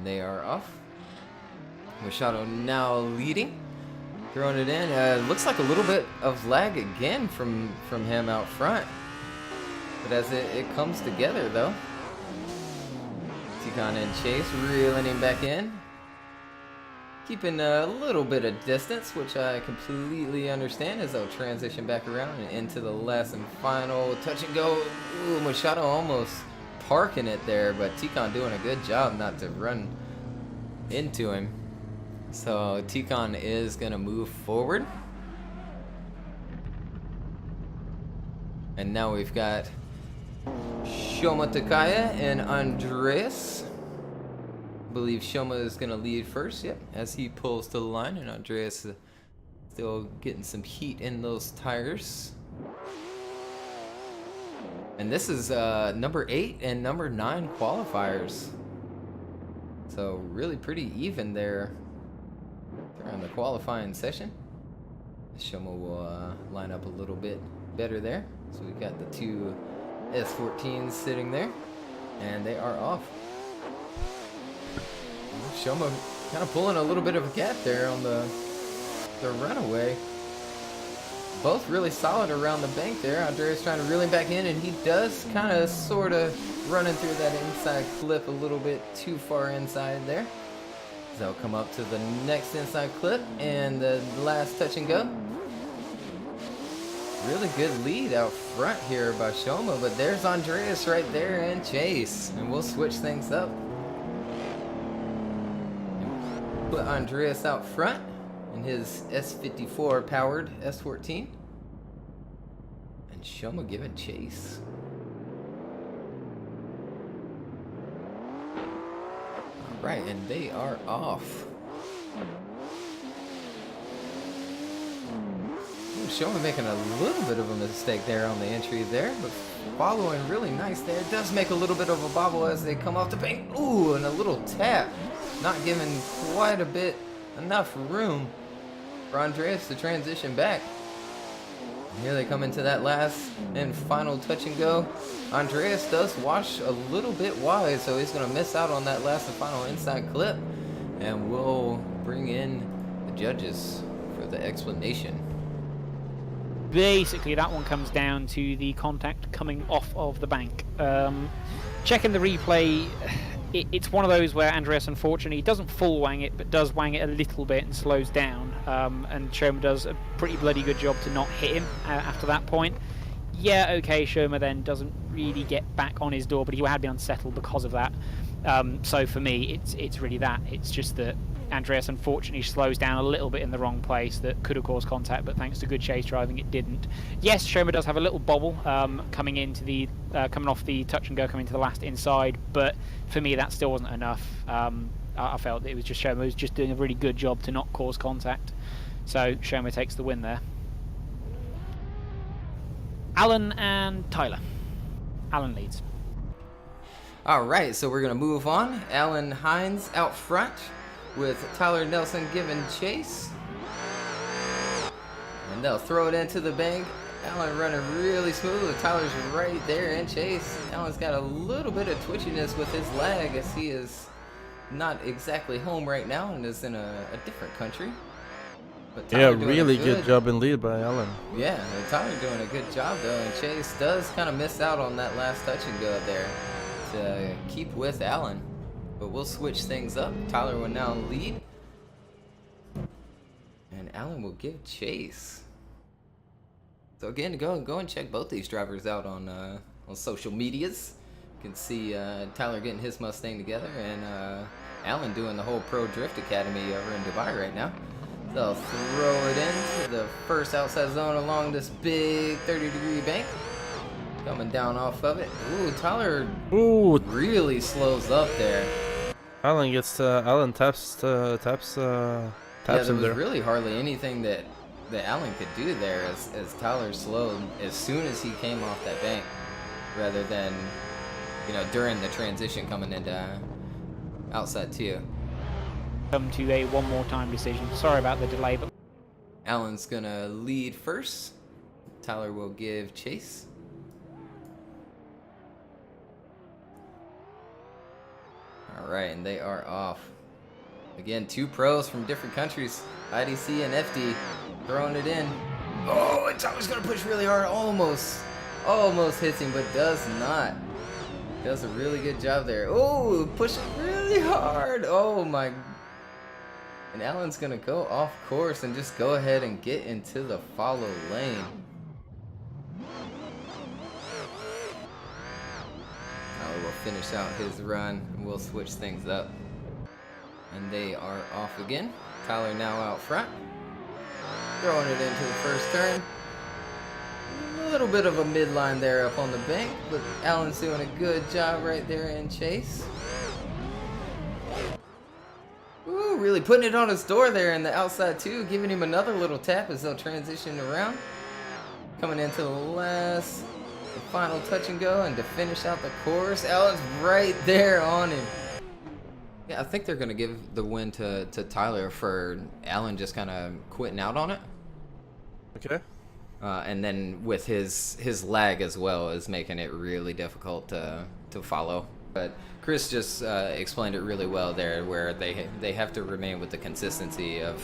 And they are off. Machado now leading. Throwing it in. Looks like a little bit of lag again from him out front. But as it comes together, though. Tican and Chase reeling him back in. Keeping a little bit of distance, which I completely understand as they'll transition back around and into the last and final touch and go. Ooh, Machado almost parking it there, but Tican doing a good job not to run into him. So Tican is going to move forward. And now we've got Shoma Takaya and Andreas. I believe Shoma is going to lead first, yep, as he pulls to the line, and Andreas still getting some heat in those tires. And this is number 8 and number 9 qualifiers. So really pretty even there during the qualifying session. Shoma will line up a little bit better there. So we've got the 2 S14s sitting there, and they are off. Shoma kind of pulling a little bit of a gap there on the runaway. Both really solid around the bank there. Andreas trying to reel him back in, and he does kind of sort of running through that inside clip a little bit too far inside there. So they'll come up to the next inside clip and the last touch and go. Really good lead out front here by Shoma, but there's Andreas right there and Chase, and we'll switch things up. Put Andreas out front in his S54 powered S14, and Shoma giving chase. All right, and they are off. Shoma making a little bit of a mistake there on the entry there, but following really nice there. It does make a little bit of a bobble as they come off the bank. Ooh, and a little tap. Not giving quite a bit enough room for Andreas to transition back. And here they come into that last and final touch and go. Andreas does wash a little bit wide, so he's going to miss out on that last and final inside clip. And we'll bring in the judges for the explanation. Basically, that one comes down to the contact coming off of the bank. Checking the replay, it's one of those where Andreas, unfortunately, doesn't full wang it, but does wang it a little bit and slows down. And Shoma does a pretty bloody good job to not hit him after that point. Yeah, okay, Shoma then doesn't really get back on his door, but he had been unsettled because of that. So for me, it's really that. It's just that Andreas unfortunately slows down a little bit in the wrong place that could have caused contact, but thanks to good chase driving, it didn't. Yes, Shoma does have a little bobble coming off the touch and go, coming to the last inside, but for me that still wasn't enough. I felt that it was just Shoma was just doing a really good job to not cause contact. So Shoma takes the win there. Alan and Tyler. Alan leads. All right, so we're going to move on. Alan Hines out front with Tyler Nelson giving chase. And they'll throw it into the bank. Alan running really smooth. Tyler's right there in chase. Alan's got a little bit of twitchiness with his leg as he is not exactly home right now and is in a different country. But Tyler really good job in lead by Alan. Yeah, Tyler doing a good job though, and Chase does kind of miss out on that last touch and go there to keep with Alan. But we'll switch things up. Tyler will now lead, and Alan will give chase. So again, go and check both these drivers out on social medias. You can see Tyler getting his Mustang together, and Alan doing the whole Pro Drift Academy over in Dubai right now. They'll throw it into the first outside zone along this big 30-degree bank. Coming down off of it. Ooh, Tyler really slows up there. Alan taps Yeah, there him was there. really hardly anything that Alan could do there as Tyler slowed as soon as he came off that bank, rather than, during the transition coming into outside two. Come to a one more time decision. Sorry about the delay, but Alan's gonna lead first. Tyler will give chase. All right, and they are off. Again, 2 pros from different countries, IDC and FD, throwing it in. Oh, and Tommy's gonna push really hard, almost hits him, but does not. Does a really good job there. Oh, pushing really hard. Oh my. And Alan's gonna go off course and just go ahead and get into the follow lane. Tyler will finish out his run and we'll switch things up. And they are off again. Tyler now out front. Throwing it into the first turn. A little bit of a midline there up on the bank, but Alan's doing a good job right there in chase. Ooh, really putting it on his door there in the outside too, giving him another little tap as they'll transition around. Coming into the final touch and go, and to finish out the course, Alan's right there on him. Yeah, I think they're gonna give the win to Tyler for Alan just kind of quitting out on it. Okay. And then with his lag as well is making it really difficult to follow. But Chris just explained it really well there, where they have to remain with the consistency of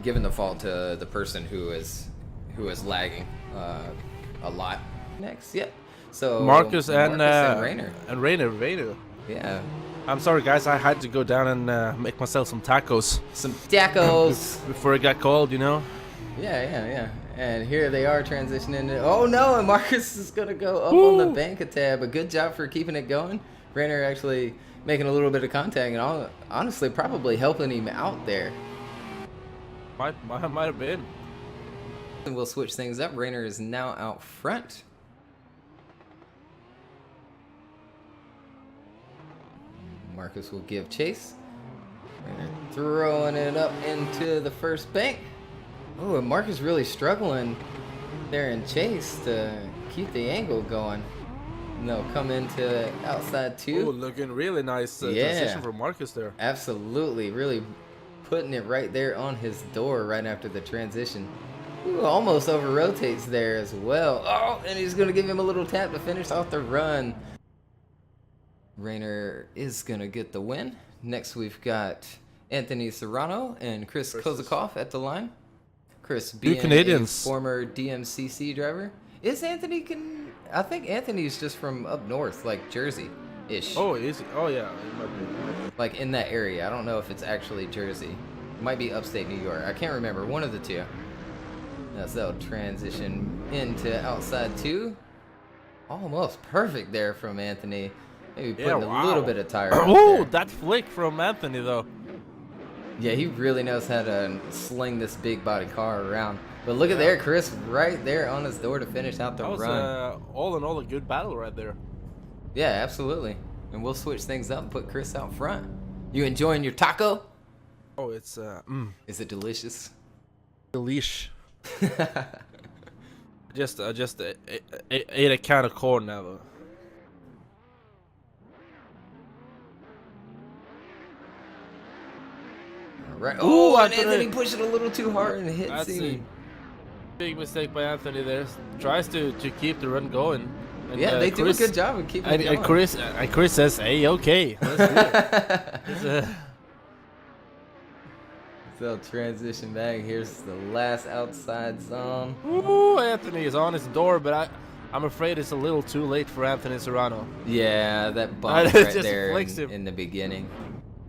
giving the fault to the person who is lagging a lot. Next, yep. So Marcus and Rainer. And Rainer. Yeah. I'm sorry, guys. I had to go down and make myself some tacos. Some tacos. Before it got cold, you know. Yeah. And here they are transitioning. Oh no! And Marcus is gonna go up on the bank a tad. But good job for keeping it going. Rainer actually making a little bit of contact and honestly probably helping him out there. Might have been. And we'll switch things up. Rainer is now out front. Marcus will give chase. Rainer throwing it up into the first bank. Oh, and Marcus really struggling there in chase to keep the angle going. And they'll come into outside 2. Oh, looking really nice transition from Marcus there. Absolutely, really putting it right there on his door right after the transition. Ooh, almost over rotates there as well. Oh, and he's gonna give him a little tap to finish off the run. Rainer is gonna get the win. Next we've got Anthony Serrano and Chris Kozakov at the line. Chris being Canadians. A former DMCC driver. Is Anthony I think Anthony's just from up north, like Jersey-ish. Oh, is he? Oh, yeah. It might be. Like in that area. I don't know if it's actually Jersey. It might be upstate New York. I can't remember. One of the two. So they'll transition into outside 2. Almost perfect there from Anthony. Maybe putting a little bit of tire. Oh, that flick from Anthony, though. Yeah, he really knows how to sling this big body car around. But look at there, Chris, right there on his door to finish out the run. That was all in all a good battle right there. Yeah, absolutely. And we'll switch things up and put Chris out front. You enjoying your taco? Oh, it's Is it delicious? Delish. just ate a can of corn now, though. Right. Oh, and Anthony pushed it a little too hard and hits That's him. a big mistake by Anthony there. Tries to keep the run going. And, yeah, they do a good job of keeping it going. And Chris says, "Hey, okay, let's do it." So transition back. Here's the last outside zone. Ooh, Anthony is on his door, but I'm afraid it's a little too late for Anthony Serrano. Yeah, that bump right there flicks him. in the beginning.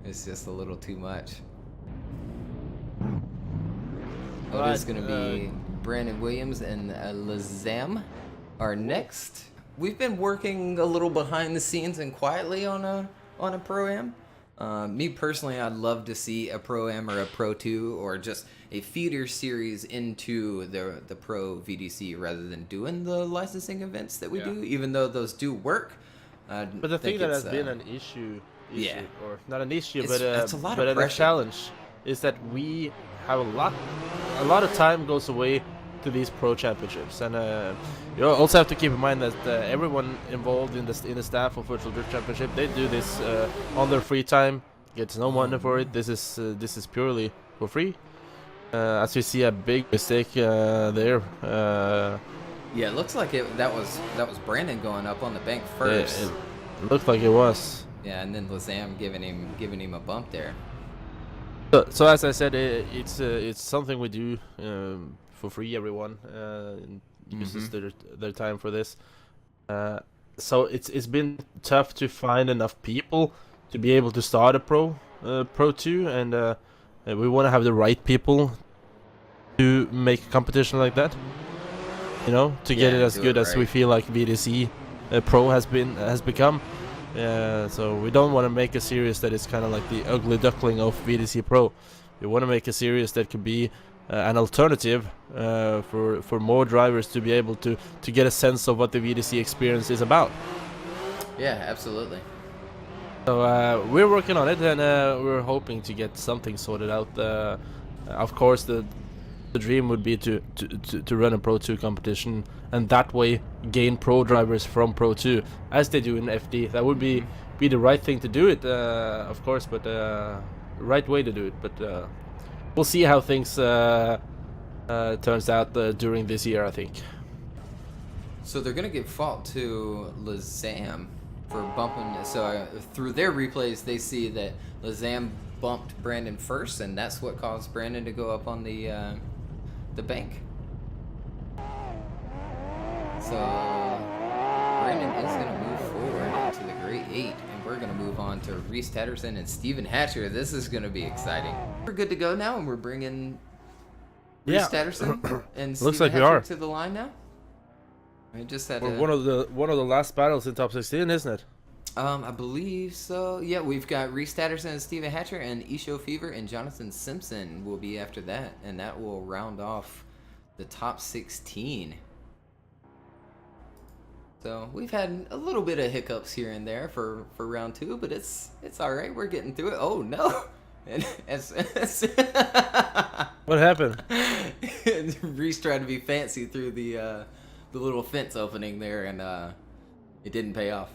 It's just a little too much. Oh, it's going to be Brandon Williams and Lazam are next. We've been working a little behind the scenes and quietly on a Pro-Am. Me personally, I'd love to see a Pro-Am or a Pro 2 or just a feeder series into the Pro VDC rather than doing the licensing events that we do, even though those do work. But the thing that has been an issue, or not an issue, but a challenge, is that we have a lot of time goes away to these pro championships, and you also have to keep in mind that everyone involved in the staff of Virtual Drift Championship, they do this on their free time, gets no money for it. This is purely for free. As you see, a big mistake there. Yeah, it looks like that was Brandon going up on the bank first. It looked like it was. Yeah, and then Lazam giving him a bump there. So as I said, it's something we do for free. Everyone uses their time for this. So it's been tough to find enough people to be able to start a Pro 2, and we want to have the right people to make a competition like that. You know, to get it as good as we feel like VDC Pro has become. So we don't want to make a series that is kind of like the ugly duckling of VDC Pro. We want to make a series that could be an alternative for more drivers to be able to get a sense of what the VDC experience is about. Yeah, absolutely. So we're working on it, and we're hoping to get something sorted out. Of course, the dream would be to run a Pro 2 competition, and that way gain pro drivers from Pro 2 as they do in FD. That would be the right thing to do it, of course, but right way to do it. But we'll see how things turns out during this year, I think. So they're gonna give fault to Lazam for bumping. So through their replays, they see that Lazam bumped Brandon first, and that's what caused Brandon to go up on the bank. So Brandon is going to move forward to the grade 8, and we're going to move on to Reese Tatterson and Steven Hatcher. This is going to be exciting. We're good to go now, and we're bringing Reese Tatterson and Steven Hatcher to the line now. I just had one of the last battles in top 16, isn't it? I believe so. Yeah, we've got Reese Tatterson and Steven Hatcher, and Isho Fever and Jonathan Simpson will be after that, and that will round off the top 16. So we've had a little bit of hiccups here and there for round 2, but it's all right. We're getting through it. Oh no! And what happened? Reese tried to be fancy through the little fence opening there, and it didn't pay off.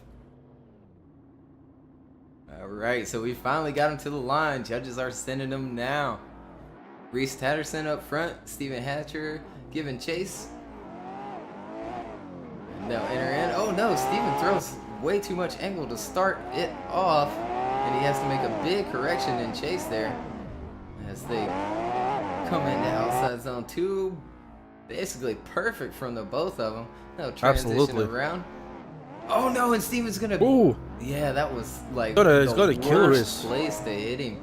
All right, so we finally got him to the line. Judges are sending him now. Reese Tatterson up front, Steven Hatcher giving chase. And they'll enter in. Oh no, Steven throws way too much angle to start it off, and he has to make a big correction in chase there as they come into outside zone 2. Basically perfect from the both of them. They'll transition around. Oh no, and Steven's gonna. Ooh. Yeah, that was like he's gonna kill worst place to hit him.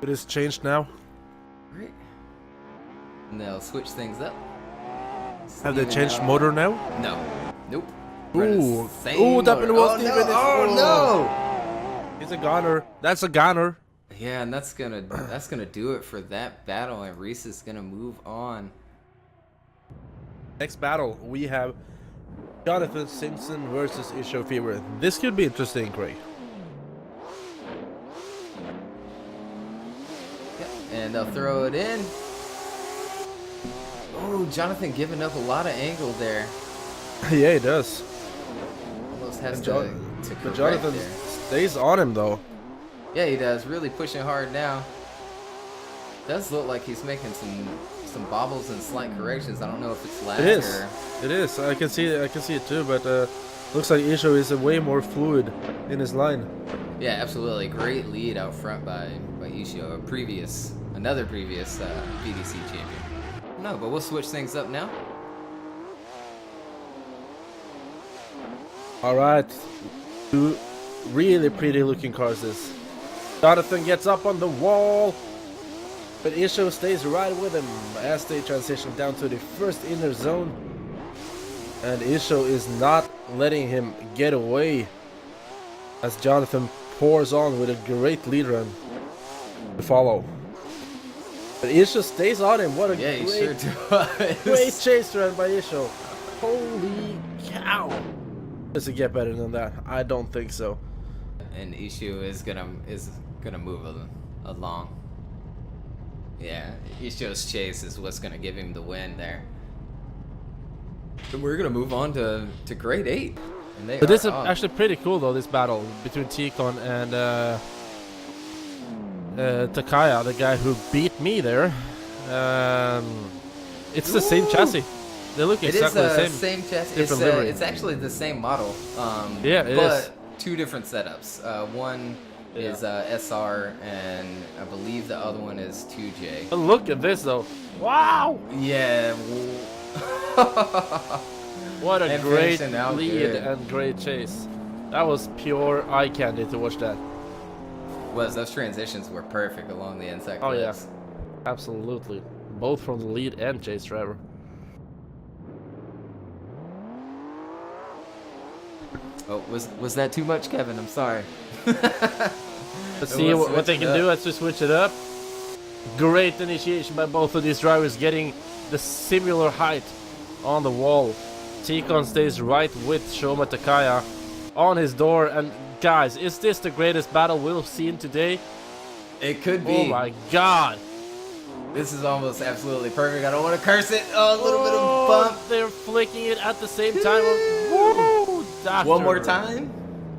It is changed now. Right. And they'll switch things up. Have they changed motor now? No. Nope. Ooh. Ooh, that was Steven. Oh no! He's a goner. That's a goner. Yeah, and that's gonna do it for that battle, and Reese is gonna move on. Next battle, we have Jonathan Simpson versus Isho Fever. This could be interesting, Craig. Yep, and they'll throw it in. Oh, Jonathan giving up a lot of angle there. Yeah, he does. Almost has to correct. But Jonathan stays on him, though. Yeah, he does. Really pushing hard now. Does look like he's making some bobbles and slight corrections. I don't know if it's lag. It is. It is. I can see it too. But looks like Isho is way more fluid in his line. Yeah, absolutely. Great lead out front by Isho. Another previous VDC champion. No, but we'll switch things up now. All right. Two really pretty looking cars. This. Jonathan gets up on the wall. But Isho stays right with him as they transition down to the first inner zone. And Isho is not letting him get away as Jonathan pours on with a great lead run to follow. But Isho stays on him. What a great chase run by Isho. Holy cow. Does it get better than that? I don't think so. And Isho is gonna move along. Yeah, Isho's chase is what's going to give him the win there. So we're going to move on to grade 8. But this is actually pretty cool, though, this battle between Tikon and Takaya, the guy who beat me there. It's the same chassis. They look exactly the same chassis. It's actually the same model. Yeah, it is. But 2 different setups. One is SR, and I believe the other one is 2J. But look at this though. Wow! Yeah. What a great lead and great chase. That was pure eye candy to watch that. Those transitions were perfect along the inside clips. Oh yeah, absolutely. Both from the lead and chase driver. Oh, was that too much, Kevin? I'm sorry. Let's see what they can do as we switch it up. Great initiation by both of these drivers, getting the similar height on the wall. Tikon stays right with Shoma Takaya on his door. And guys, is this the greatest battle we've seen today? It could be. Oh my god. This is almost absolutely perfect. I don't want to curse it. Oh, a little bit of bump. They're flicking it at the same time. Woo! One more time?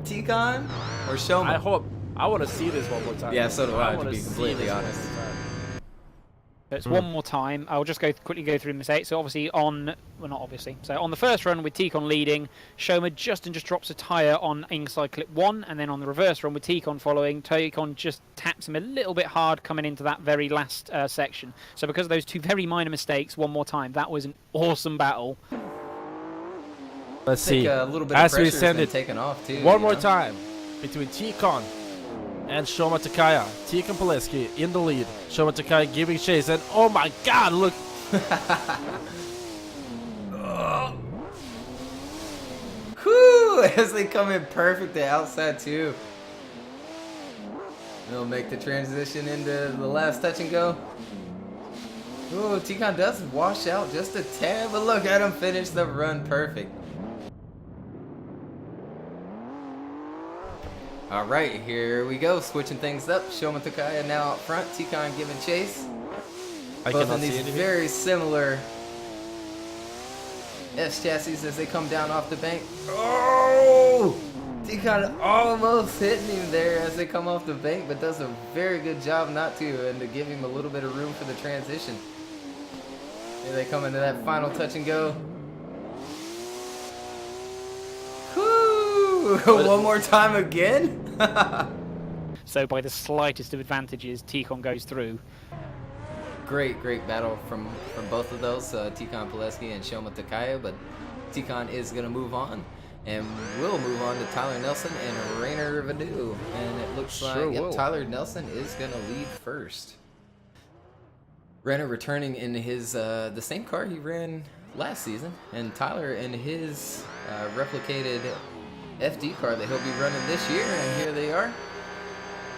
Tikon or Shoma? I want to see this one more time. Yeah, so do I to be completely honest. It's one more time. I'll just quickly go through the mistakes. So obviously on the first run with Tikon leading, Shoma just drops a tyre on inside clip 1, and then on the reverse run with Tikon following, Tikon just taps him a little bit hard coming into that very last section. So because of those 2 very minor mistakes, one more time, that was an awesome battle. Let's see. A little bit as of we send it taken off too, one more time between Tikon and Shoma Takaya. Tikon Pileski in the lead. Shoma Takaya giving chase, and oh my god, look! Whew, as they come in perfect the outside too. They'll make the transition into the last touch and go. Ooh, Tikon does wash out just a tad, but look at him finish the run perfect. Alright, here we go, switching things up. Shoma Takaya now up front, Tikon giving chase. Both in these very similar S chassis as they come down off the bank. Oh! Tikon almost hitting him there as they come off the bank, but does a very good job not to, and to give him a little bit of room for the transition. Here they come into that final touch and go. One more time again? So by the slightest of advantages, Tikon goes through. Great battle from both of those, Tikon Pileski and Shoma Takaya, but Tikon is going to move on, and we'll move on to Tyler Nelson and Rainer Vadu, and it looks like Tyler Nelson is going to lead first. Rainer returning in his the same car he ran last season, and Tyler in his replicated FD car that he'll be running this year, and here they are.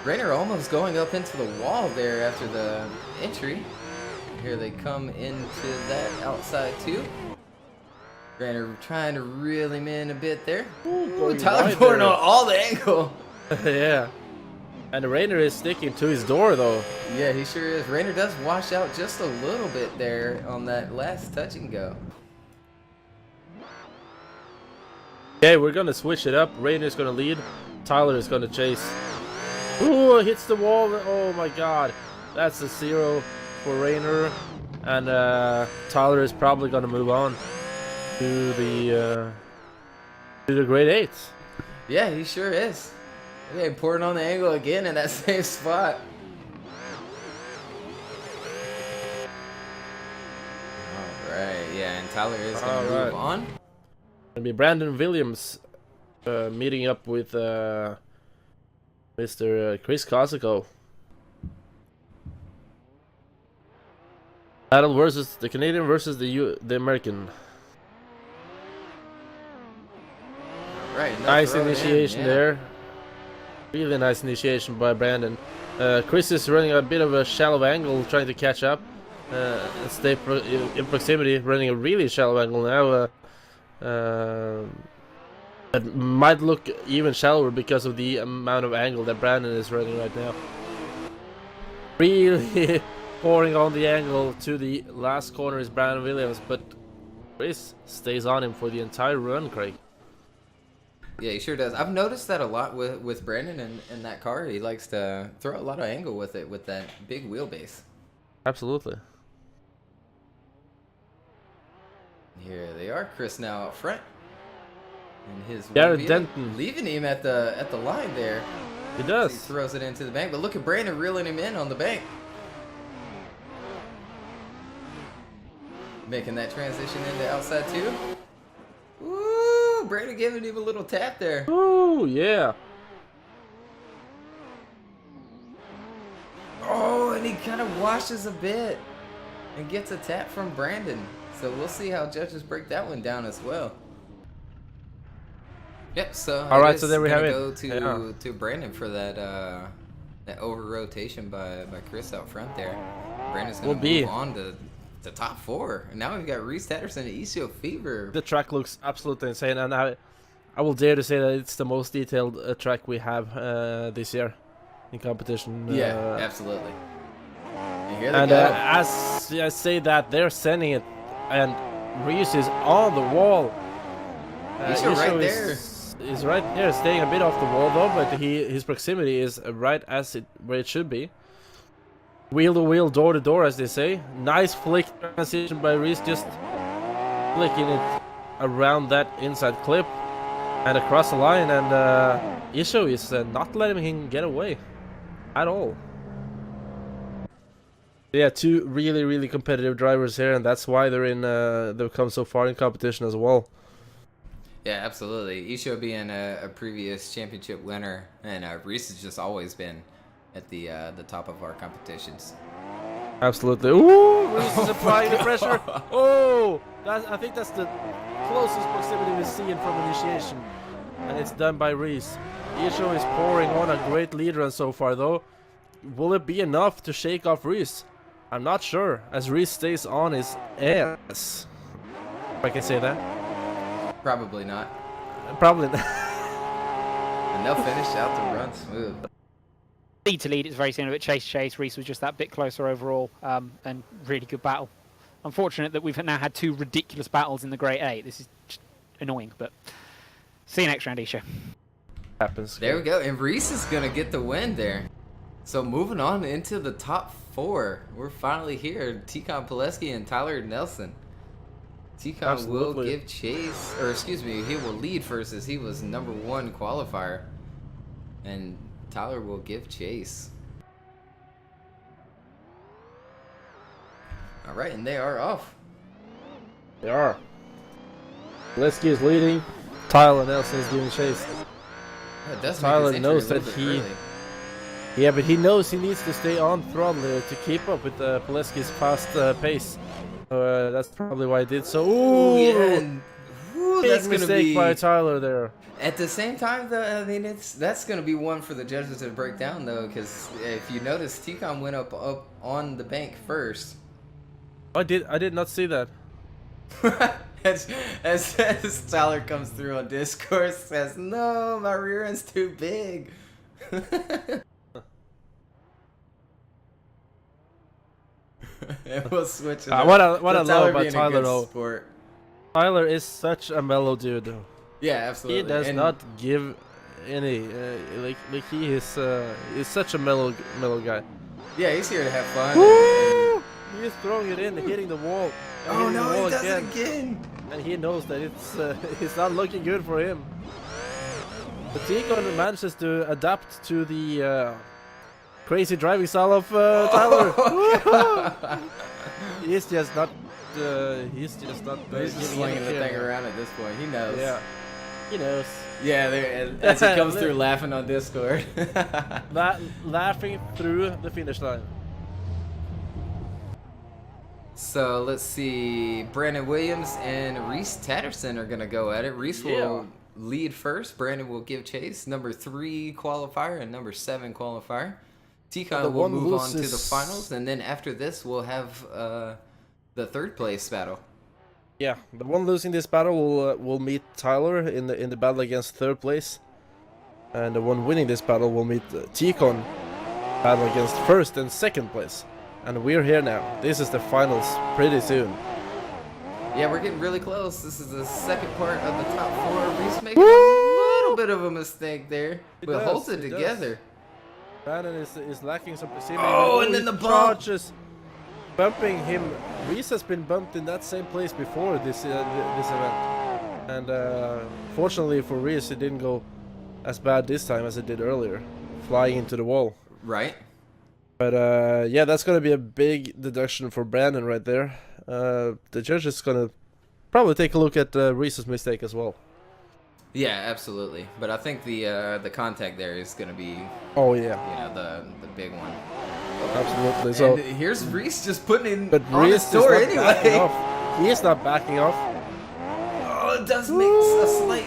Rainer almost going up into the wall there after the entry. Here they come into that outside too. Rainer trying to reel him in a bit there. Ooh, Tyler pouring on all the angle. Yeah. And Rainer is sticking to his door though. Yeah, he sure is. Rainer does wash out just a little bit there on that last touch and go. Okay, we're gonna switch it up. Rainer's gonna lead. Tyler is gonna chase. Ooh, hits the wall. Oh my god. That's a 0 for Rainer. And Tyler is probably gonna move on to the grade 8s. Yeah, he sure is. Okay, pouring on the angle again in that same spot. Alright, yeah, and Tyler is gonna move on. It'll be Brandon Williams meeting up with Mr. Chris Cosico. Battle versus the Canadian versus the American. Right, nice initiation there. Really nice initiation by Brandon. Chris is running a bit of a shallow angle, trying to catch up. Stay in proximity, running a really shallow angle now. It might look even shallower because of the amount of angle that Brandon is running right now. Really pouring on the angle to the last corner is Brandon Williams, but Chris stays on him for the entire run, Craig. Yeah, he sure does. I've noticed that a lot with Brandon in that car. He likes to throw a lot of angle with it, with that big wheelbase. Absolutely. Here they are. Chris now out front. And his Garrett Denton leaving him at the line there. He does. He throws it into the bank, but look at Brandon reeling him in on the bank. Making that transition into outside two. Ooh, Brandon giving him a little tap there. Ooh, yeah. Oh, and he kind of washes a bit and gets a tap from Brandon. So we'll see how judges break that one down as well. Yep, so all right, so there we have it. Go to Brandon for that that over rotation by Chris out front there. Brandon's gonna move on to the top 4, and now we've got Reese Tatterson and Isio Fever. The track looks absolutely insane, and I will dare to say that it's the most detailed track we have this year in competition. Yeah, absolutely. And here they go. As I say that, they're sending it, and Reese is on the wall. Isio right there. Is right there, staying a bit off the wall though, but his proximity is right where it should be. Wheel to wheel, door to door, as they say. Nice flick transition by Reese, just flicking it around that inside clip and across the line, and Isio is not letting him get away at all. Yeah, 2 really, really competitive drivers here, and that's why they've come so far in competition as well. Yeah, absolutely. Isio being a previous championship winner, and Reese has just always been at the top of our competitions. Absolutely. Ooh, Reese is applying the pressure. Oh, I think that's the closest proximity we've seen from initiation, and it's done by Reese. Isio is pouring on a great lead run so far, though. Will it be enough to shake off Reese? I'm not sure, as Reese stays on his ass. If I can say that. Probably not. Probably not. And they'll finish out the run smooth. Lead to lead, it's very similar, but chase. Reese was just that bit closer overall, and really good battle. Unfortunate that we've now had 2 ridiculous battles in the Grade 8. This is just annoying, but see you next round, Isio. Happens. There we go, and Reese is gonna get the win there. So moving on into the top 4, we're finally here. T-Con Pileski and Tyler Nelson. T-Con will give chase, or excuse me, he will lead first as he was #1 qualifier. And Tyler will give chase. Alright, and they are off. They are. Pileski is leading. Tyler Nelson is giving chase. Tyler knows that he... Yeah, but he knows he needs to stay on throttle to keep up with Pileski's fast pace. That's probably why I did so. Ooh, yeah, big mistake by Tyler there. At the same time, though, I mean, that's gonna be one for the judges to break down, though, because if you notice, T-Con went up on the bank first. I did not see that. as Tyler comes through on Discord, says, "No, my rear end's too big." And we'll switch it what I love about Tyler though. Sport. Tyler is such a mellow dude though. Yeah, absolutely. He does not give any like he is such a mellow guy. Yeah, he's here to have fun. Woo! He's throwing it in, hitting the wall. Oh no, he does it again. And he knows that it's not looking good for him. But T-Con manages to adapt to the crazy driving style of Tyler. Oh, He's just not. He's just slinging the thing around at this point. He knows. Yeah, he knows. Yeah, as he comes through laughing on Discord. Laughing through the finish line. So let's see. Brandon Williams and Reese Tatterson are gonna go at it. Reese will lead first. Brandon will give chase. #3 qualifier and #7 qualifier. T-Con will move on to the finals, and then after this, we'll have the 3rd place battle. Yeah, the one losing this battle will meet Tyler in the battle against 3rd place, and the one winning this battle will meet T-Con battle against 1st and 2nd place. And we're here now. This is the finals pretty soon. Yeah, we're getting really close. This is the 2nd part of the top 4. Reese making a little bit of a mistake there, but holds it together. Brandon is lacking some precision. Oh, and then the bump. bumping him. Reese has been bumped in that same place before this event, and fortunately for Reese, it didn't go as bad this time as it did earlier, flying into the wall. Right. But yeah, that's gonna be a big deduction for Brandon right there. The judge is gonna probably take a look at Reese's mistake as well. Yeah, absolutely. But I think the contact there is gonna be. Oh yeah. You know, the big one. Absolutely. So and here's Reese just putting in but on Reese his door is not backing anyway. off. He is not backing off. Oh, it does make a slight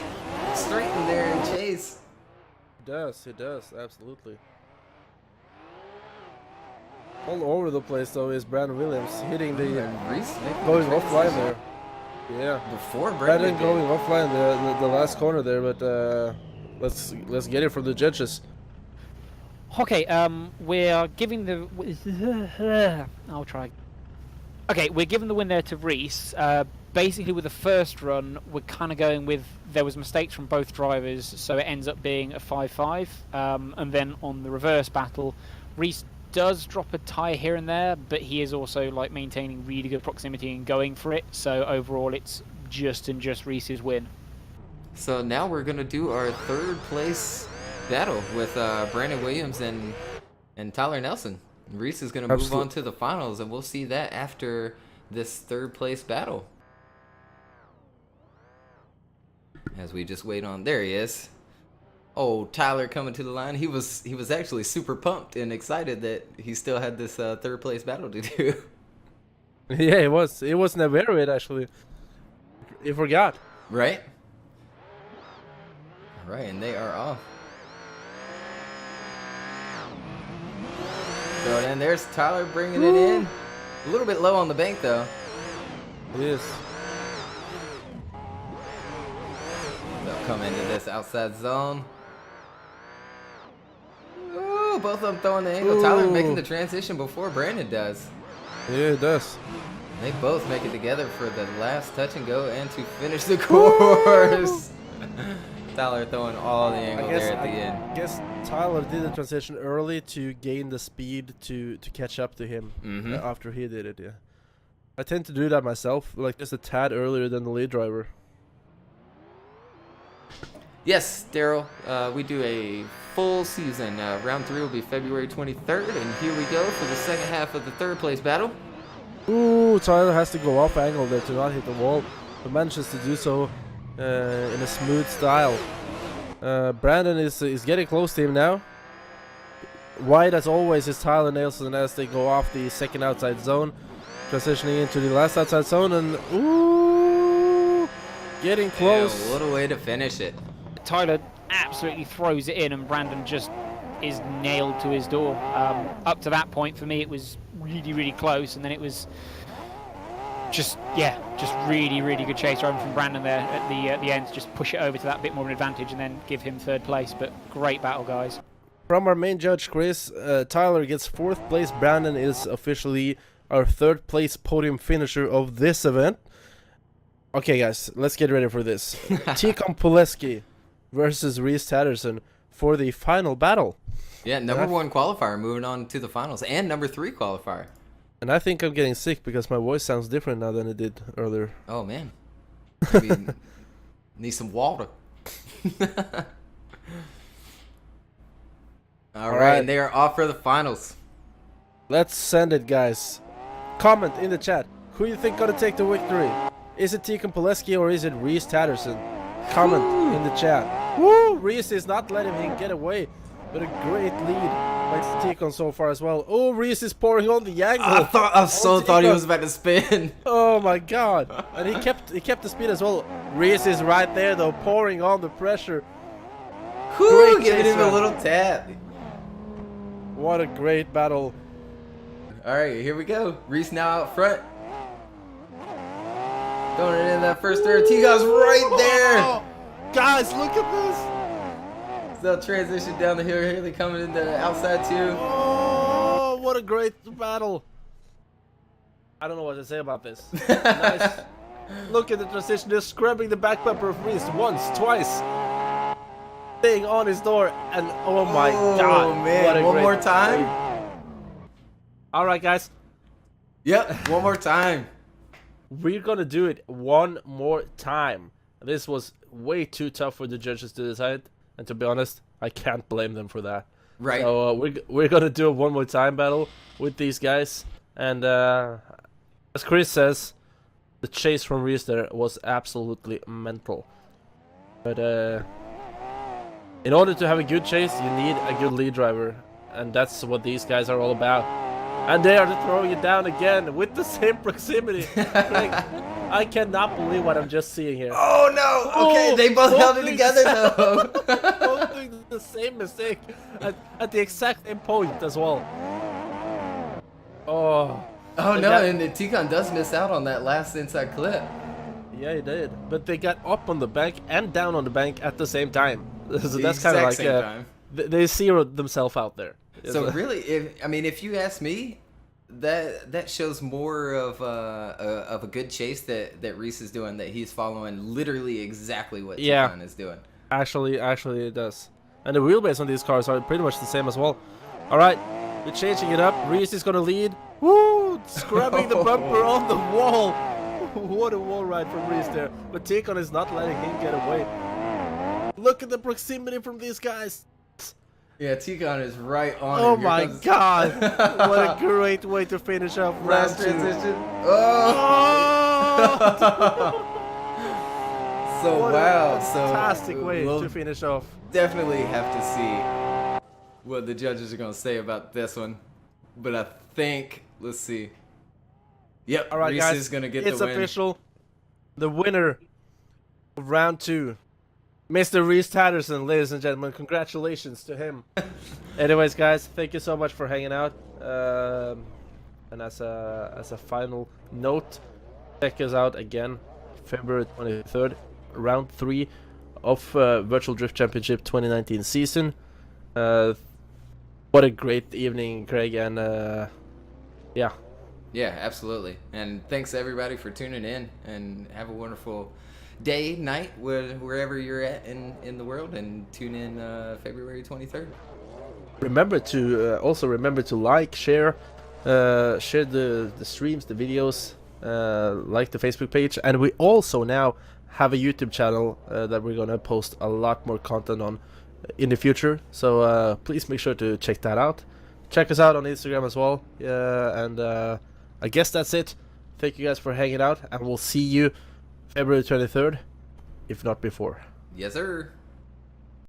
straighten there in chase. It does, absolutely. All over the place though is Brandon Williams hitting the Reese going offline there. Yeah. Before Brandon going offline the last corner there, but let's get it from the judges. Okay, we're giving the... I'll try. Okay, we're giving the win there to Reese. Basically, with the first run, we're kind of going with... There was mistakes from both drivers, so it ends up being a 5-5. And then on the reverse battle, Reese does drop a tyre here and there, but he is also like maintaining really good proximity and going for it. So overall, it's just Reese's win. So now we're going to do our third place battle with Brandon Williams and Tyler Nelson. Reese is going to move on to the finals, and we'll see that after this third place battle. As we just wait on, there he is. Oh, Tyler coming to the line. He was actually super pumped and excited that he still had this third place battle to do. Yeah, it was. It wasn't aware of it actually. He forgot. Right. All right, and they are off. So then there's Tyler bringing it in. A little bit low on the bank though. It is. They'll come into this outside zone. Ooh, both of them throwing the angle. Ooh. Tyler making the transition before Brandon does. Yeah, it does. They both make it together for the last touch and go and to finish the course. Tyler throwing all the angle there at the end. I guess Tyler did the transition early to gain the speed to catch up to him after he did it, yeah. I tend to do that myself, like just a tad earlier than the lead driver. Yes, Daryl, we do a full season. Round 3 will be February 23rd, and here we go for the second half of the third place battle. Ooh, Tyler has to go off angle there to not hit the wall, but manages to do so in a smooth style. Brandon is getting close to him now. Wide as always is Tyler Nelson as they go off the second outside zone, transitioning into the last outside zone, and ooh, getting close. Yeah, what a way to finish it. Tyler absolutely throws it in, and Brandon just is nailed to his door. Up to that point, for me, it was really close, and then it was just really good chase driving from Brandon there at the end to just push it over to that bit more of an advantage and then give him third place. But great battle, guys. From our main judge, Chris, Tyler gets 4th place. Brandon is officially our 3rd place podium finisher of this event. Okay, guys, let's get ready for this. Tikon Puleski versus Reese Tatterson for the final battle. Yeah, number 1 qualifier moving on to the finals, and number 3 qualifier. And I think I'm getting sick because my voice sounds different now than it did earlier. Oh, man. Maybe need some water. All right, and they are off for the finals. Let's send it, guys. Comment in the chat. Who you think gonna take the victory? Is it Tikon Puleski or is it Reese Tatterson? Comment in the chat. Woo! Reese is not letting him get away. But a great lead by Tikon so far as well. Oh, Reese is pouring on the angle. I thought he was about to spin. Oh my god! And he kept the speed as well. Reese is right there though, pouring on the pressure. Whew, giving him a little tap. What a great battle! All right, here we go. Reese now out front, throwing it in that first third. Tikon's right there. Guys, look at this. They'll transition down the hill here. They coming in the outside too. Oh, what a great battle! I don't know what to say about this. Nice. Look at the transition. They're scrubbing the back bumper of Reese once, twice. Staying on his door, and oh my god! Man, one more time. All right, guys. Yep, one more time. We're gonna do it one more time. This was way too tough for the judges to decide, and to be honest, I can't blame them for that. Right. So we're gonna do a one more time battle with these guys, and as Chris says, the chase from Reese there was absolutely mental. But in order to have a good chase, you need a good lead driver, and that's what these guys are all about. And they are throwing it down again with the same proximity. Like, I cannot believe what I'm just seeing here. Oh no! Okay, they both held it together though. Both doing the same mistake at the exact same point as well. Oh. Oh no, and Ticon does miss out on that last inside clip. Yeah, he did. But they got up on the bank and down on the bank at the same time. So that's kind of like they zeroed themselves out there. So really, if you ask me, that shows more of a good chase that Reese is doing. That he's following literally exactly what Ticon is doing. Actually, it does. And the wheelbase on these cars are pretty much the same as well. All right, we're changing it up. Reese is gonna lead. Woo! Scrubbing the bumper on the wall. What a wall ride from Reese there. But Ticon is not letting him get away. Look at the proximity from these guys. Yeah, Ticon is right on. Oh my god! What a great way to finish off round 2. Transition. Oh! So what wow, a fantastic way to finish off. Definitely have to see what the judges are gonna say about this one, but I think let's see. Yep, all right, Reese guys, is gonna get it's the win. Official. The winner of round 2. Mr. Reese Tatterson, ladies and gentlemen, congratulations to him. Anyways, guys, thank you so much for hanging out. And as a final note, check us out again, February 23rd, round 3 of Virtual Drift Championship 2019 season. What a great evening, Craig, and yeah. Yeah, absolutely. And thanks everybody for tuning in, and have a wonderful day, night, wherever you're at in the world, and tune in February 23rd. Remember to like, share the streams, the videos, like the Facebook page, and we also now have a YouTube channel that we're gonna post a lot more content on in the future. So please make sure to check that out. Check us out on Instagram as well. And I guess that's it. Thank you guys for hanging out, and we'll see you February 23rd, if not before. Yes, sir.